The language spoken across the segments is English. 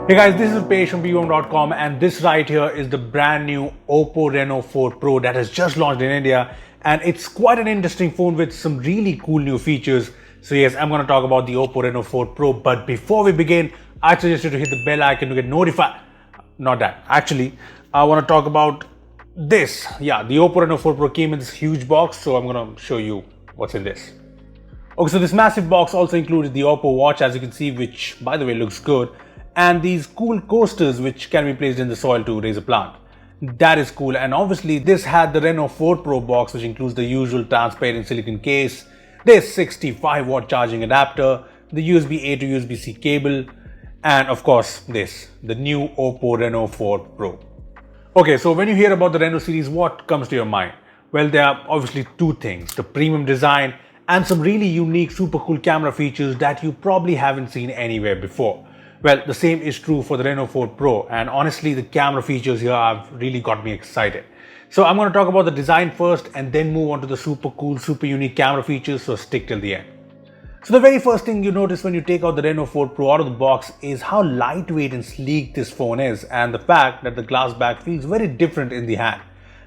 Hey guys, this is Page from Beebom.com, and this right here is the brand new OPPO Reno 4 Pro that has just launched in India, and it's quite an interesting phone with some really cool new features. So yes, I'm going to talk about the OPPO Reno 4 Pro, but before we begin, I suggest you to hit the bell icon to get notified. Not that. Actually, I want to talk about this. Yeah, the OPPO Reno 4 Pro came in this huge box, so I'm going to show you what's in this. Okay, so this massive box also included the OPPO watch, as you can see, which by the way looks good, and these cool coasters which can be placed in the soil to raise a plant. That is cool. And obviously this had the Reno 4 Pro box, which includes the usual transparent silicon case, this 65-watt charging adapter, the USB-A to USB-C cable, and of course this, the new OPPO Reno 4 Pro. Okay, so when you hear about the Reno series, what comes to your mind? Well, there are obviously two things: the premium design and some really unique super cool camera features that you probably haven't seen anywhere before. Well, the same is true for the Reno 4 Pro, and honestly the camera features here have really got me excited. So I'm going to talk about the design first and then move on to the super cool, super unique camera features, so stick till the end. So the very first thing you notice when you take out the Reno 4 Pro out of the box is how lightweight and sleek this phone is, and the fact that the glass back feels very different in the hand.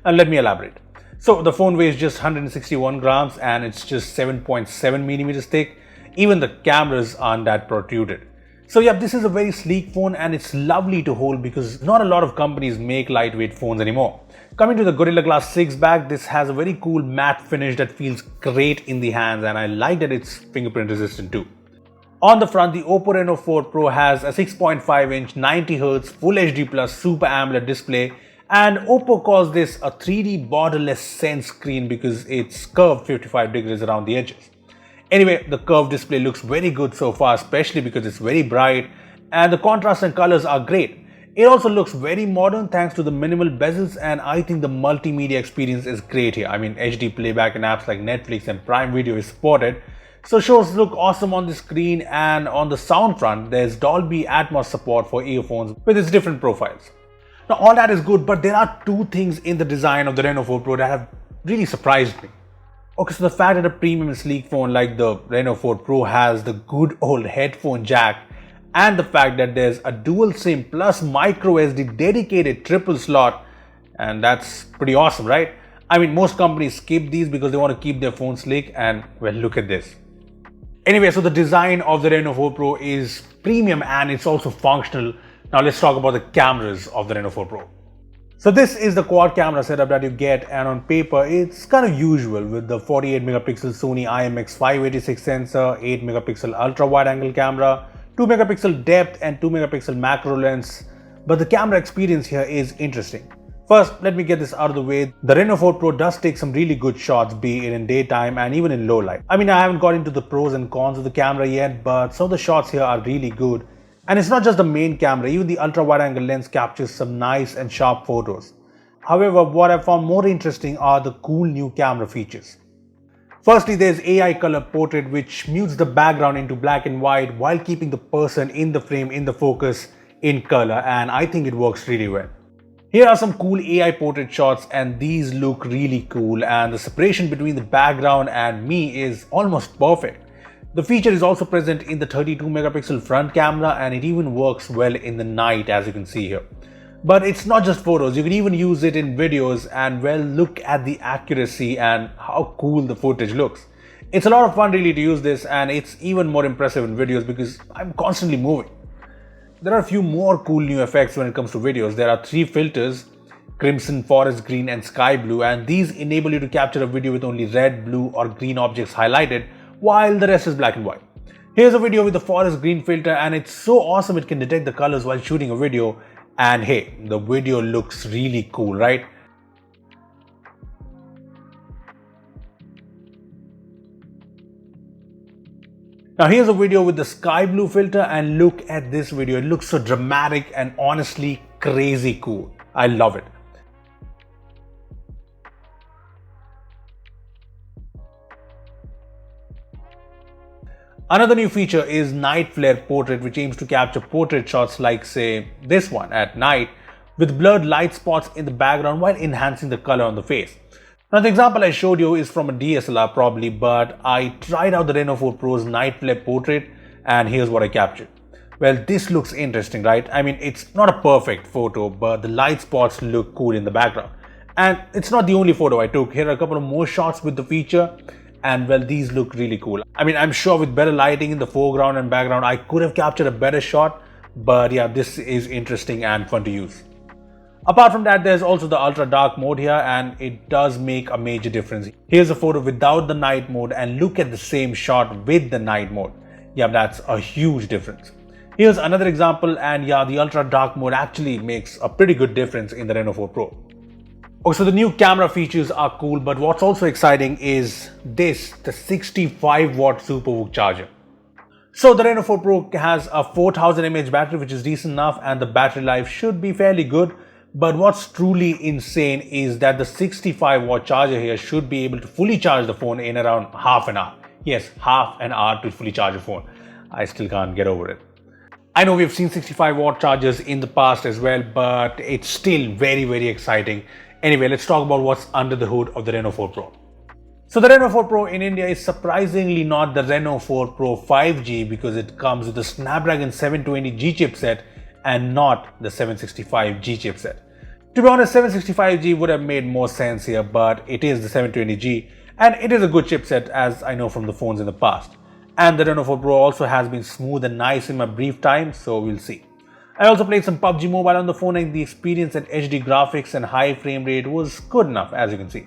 And let me elaborate. So the phone weighs just 161 grams and it's just 7.7 millimeters thick. Even the cameras aren't that protruded. So yeah, this is a very sleek phone and it's lovely to hold because not a lot of companies make lightweight phones anymore. Coming to the Gorilla Glass 6 back, this has a very cool matte finish that feels great in the hands, and I like that it's fingerprint resistant too. On the front, the OPPO Reno 4 Pro has a 6.5-inch 90Hz Full HD Plus Super AMOLED display, and OPPO calls this a 3D borderless sense screen because it's curved 55 degrees around the edges. Anyway, the curved display looks very good so far, especially because it's very bright and the contrast and colors are great. It also looks very modern thanks to the minimal bezels, and I think the multimedia experience is great here. I mean, HD playback in apps like Netflix and Prime Video is supported, so shows look awesome on the screen. And on the sound front, there's Dolby Atmos support for earphones with its different profiles. Now all that is good, but there are two things in the design of the Reno 4 Pro that have really surprised me. Okay, so the fact that a premium sleek phone like the Reno 4 Pro has the good old headphone jack, and the fact that there's a dual SIM plus micro SD dedicated triple slot, and that's pretty awesome, right? I mean, most companies skip these because they want to keep their phone sleek, and well, look at this. Anyway, so the design of the Reno 4 Pro is premium and it's also functional. Now let's talk about the cameras of the Reno 4 Pro. So this is the quad camera setup that you get, and on paper it's kind of usual with the 48 megapixel Sony IMX586 sensor, 8 megapixel ultra wide angle camera, 2 megapixel depth and 2 megapixel macro lens. But the camera experience here is interesting. First, let me get this out of the way. The Reno 4 Pro does take some really good shots, be it in daytime and even in low light. I mean, I haven't got into the pros and cons of the camera yet, but some of the shots here are really good. And it's not just the main camera, even the ultra wide angle lens captures some nice and sharp photos. However, what I found more interesting are the cool new camera features. Firstly, there's AI color portrait, which mutes the background into black and white while keeping the person in the frame in the focus in color, and I think it works really well. Here are some cool AI portrait shots, and these look really cool, and the separation between the background and me is almost perfect. The feature is also present in the 32 megapixel front camera, and it even works well in the night, as you can see here. But it's not just photos, you can even use it in videos, and well, look at the accuracy and how cool the footage looks. It's a lot of fun really to use this, and it's even more impressive in videos because I'm constantly moving. There are a few more cool new effects when it comes to videos. There are 3 filters: crimson, forest green and sky blue, and these enable you to capture a video with only red, blue or green objects highlighted, while the rest is black and white. Here's a video with the forest green filter, and it's so awesome it can detect the colors while shooting a video, and hey, the video looks really cool, right? Now here's a video with the sky blue filter, and look at this video. It looks so dramatic and honestly crazy cool. I love it. Another new feature is night flare portrait, which aims to capture portrait shots like, say, this one at night with blurred light spots in the background while enhancing the color on the face. Now, the example I showed you is from a DSLR probably, but I tried out the Reno 4 Pro's night flare portrait and here's what I captured. Well, this looks interesting, right? I mean, it's not a perfect photo, but the light spots look cool in the background. And it's not the only photo I took. Here are a couple of more shots with the feature. And well, these look really cool. I mean, I'm sure with better lighting in the foreground and background, I could have captured a better shot. But yeah, this is interesting and fun to use. Apart from that, there's also the ultra dark mode here, and it does make a major difference. Here's a photo without the night mode and look at the same shot with the night mode. Yeah, that's a huge difference. Here's another example, and yeah, the ultra dark mode actually makes a pretty good difference in the Reno 4 Pro. Okay, so the new camera features are cool, but what's also exciting is this, the 65-watt Superbook charger. So the Reno 4 Pro has a 4000 mAh battery, which is decent enough, and the battery life should be fairly good. But what's truly insane is that the 65-watt charger here should be able to fully charge the phone in around half an hour. Yes, half an hour to fully charge a phone. I still can't get over it. I know we've seen 65-watt chargers in the past as well, but it's still very, very exciting. Anyway, let's talk about what's under the hood of the Reno 4 Pro. So the Reno 4 Pro in India is surprisingly not the Reno 4 Pro 5G because it comes with the Snapdragon 720G chipset and not the 765G chipset. To be honest, 765G would have made more sense here, but it is the 720G and it is a good chipset as I know from the phones in the past. And the Reno 4 Pro also has been smooth and nice in my brief time, so we'll see. I also played some PUBG Mobile on the phone and the experience at HD graphics and high frame rate was good enough, as you can see.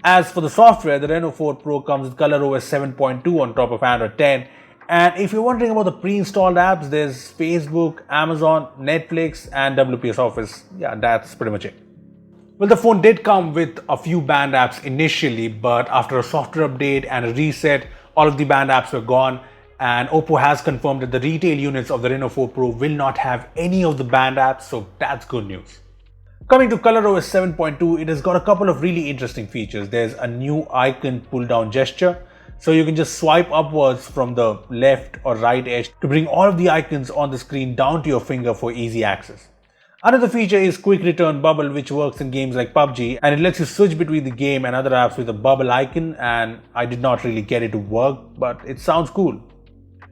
As for the software, the Reno 4 Pro comes with ColorOS 7.2 on top of Android 10. And if you're wondering about the pre-installed apps, there's Facebook, Amazon, Netflix and WPS Office. Yeah, that's pretty much it. Well, the phone did come with a few banned apps initially, but after a software update and a reset, all of the banned apps were gone. And OPPO has confirmed that the retail units of the Reno 4 Pro will not have any of the banned apps, so that's good news. Coming to ColorOS 7.2, it has got a couple of really interesting features. There's a new icon pull-down gesture, so you can just swipe upwards from the left or right edge to bring all of the icons on the screen down to your finger for easy access. Another feature is Quick Return Bubble, which works in games like PUBG, and it lets you switch between the game and other apps with a bubble icon, and I did not really get it to work, but it sounds cool.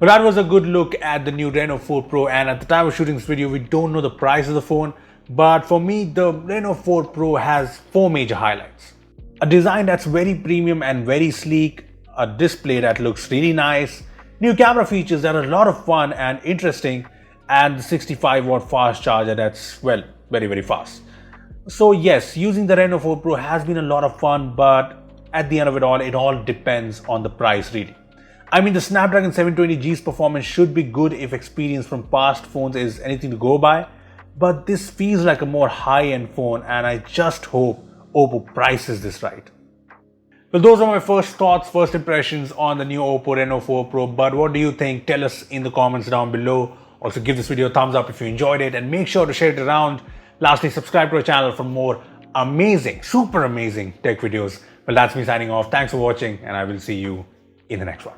But that was a good look at the new Reno 4 Pro, and at the time of shooting this video, we don't know the price of the phone. But for me, the Reno 4 Pro has 4 major highlights. A design that's very premium and very sleek, a display that looks really nice, new camera features that are a lot of fun and interesting, and the 65-watt fast charger that's, well, very, very fast. So yes, using the Reno 4 Pro has been a lot of fun, but at the end of it all depends on the price really. I mean, the Snapdragon 720G's performance should be good if experience from past phones is anything to go by, but this feels like a more high-end phone and I just hope OPPO prices this right. Well, those are my first thoughts, first impressions on the new OPPO Reno 4 Pro, but what do you think? Tell us in the comments down below. Also give this video a thumbs up if you enjoyed it and make sure to share it around. Lastly, subscribe to our channel for more amazing, super amazing tech videos. Well, that's me signing off. Thanks for watching and I will see you in the next one.